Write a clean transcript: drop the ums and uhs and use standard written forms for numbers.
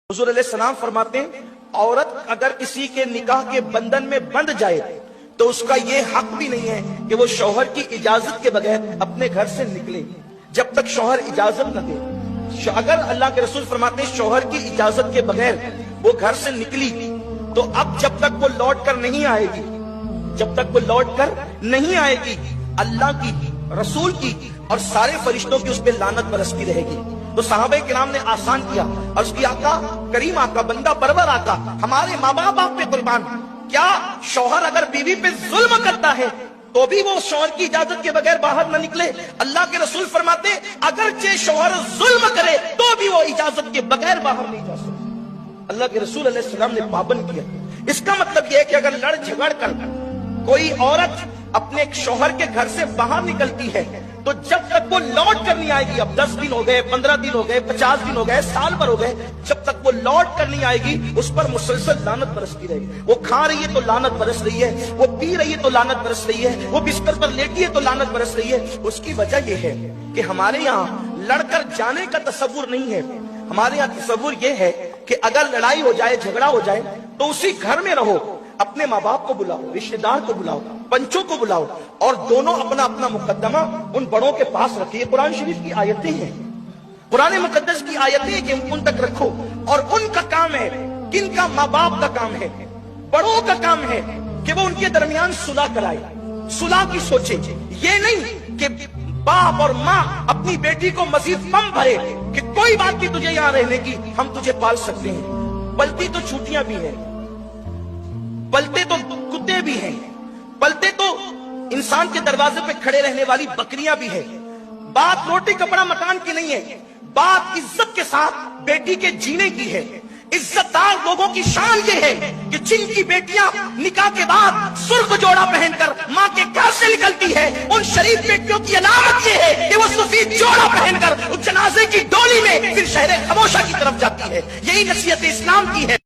हुजूर अलैहिस्सलाम फरमाते हैं, औरत अगर किसी के निकाह के बंधन में बंध जाए तो उसका ये हक भी नहीं है कि वो शौहर की इजाजत के बगैर अपने घर से निकले जब तक शौहर इजाजत न दे। अगर अल्लाह के रसूल फरमाते हैं शौहर की इजाजत के बगैर वो घर से निकली तो अब जब तक वो लौट कर नहीं आएगी, जब तक वो लौट कर नहीं आएगी, अल्लाह की, रसूल की और सारे फरिश्तों की उस पर लानत बरसती रहेगी। तो सहाबे किराम ने आसान किया और उसकी आका, करीम आका, बंदा परवर आका, हमारे माँ बाप पे कुर्बान, क्या शौहर अगर बीवी पे जुल्म करता है तो भी वो शौहर की इजाजत के बगैर बाहर न निकले? अल्लाह के रसूल फरमाते अगरचे शौहर जुल्म करे तो भी वो इजाजत के बगैर बाहर नहीं जा सकता। अल्लाह के रसूल अलैहिस्सलाम ने पाबंद किया। इसका मतलब यह है कि अगर लड़ झगड़ कर कोई औरत अपने शौहर के घर से बाहर निकलती है तो जब तक वो लौट कर नहीं आएगी, अब 10 दिन हो गए, 15 दिन हो गए, 50 दिन हो गए, साल भर हो गए, जब तक वो लौट कर नहीं आएगी उस पर मुसलसल लानत बरसती रहेगी। वो खा रही है तो लानत बरस रही है, वो पी रही है तो लानत बरस रही है, वो बिस्तर पर लेटी है तो लानत बरस रही है। उसकी वजह यह है कि हमारे यहाँ लड़कर जाने का तसव्वुर नहीं है। हमारे यहाँ तसव्वुर यह है कि अगर लड़ाई हो जाए, झगड़ा हो जाए तो उसी घर में रहो, अपने माँ बाप को बुलाओ, रिश्तेदार को बुलाओ, पंचों को बुलाओ और दोनों अपना अपना मुकद्दमा उन बड़ों के पास रखिए। कुरान शरीफ की आयतें हैं, कुरान मुकद्दस की आयतें कि उन तक रखो। और उनका काम है, किनका? माँ बाप का काम है, बड़ों का काम है कि वो उनके दरमियान सुलह कराए, सुलह की सोचे। ये नहीं कि बाप और माँ अपनी बेटी को मजीद कम भरे कि कोई बात नहीं तुझे यहाँ रहने की, हम तुझे पाल सकते हैं। पलती तो छुट्टियां भी है, पलते तो कुत्ते भी हैं, पलते तो इंसान के दरवाजे पे खड़े रहने वाली बकरियां भी है। बात रोटी कपड़ा मकान की नहीं है, बात इज्जत के साथ बेटी के जीने की है। इज्जतदार लोगों की शान ये है कि जिनकी बेटियां निकाह के बाद सुर्ख जोड़ा पहनकर माँ के घर से निकलती है, उन शरीफ बेटियों की अलामत ये है कि वो सफेद जोड़ा पहनकर उस जनाजे की डोली में फिर शहर खामोशा की तरफ जाती है। यही नसीहत इस्लाम की है।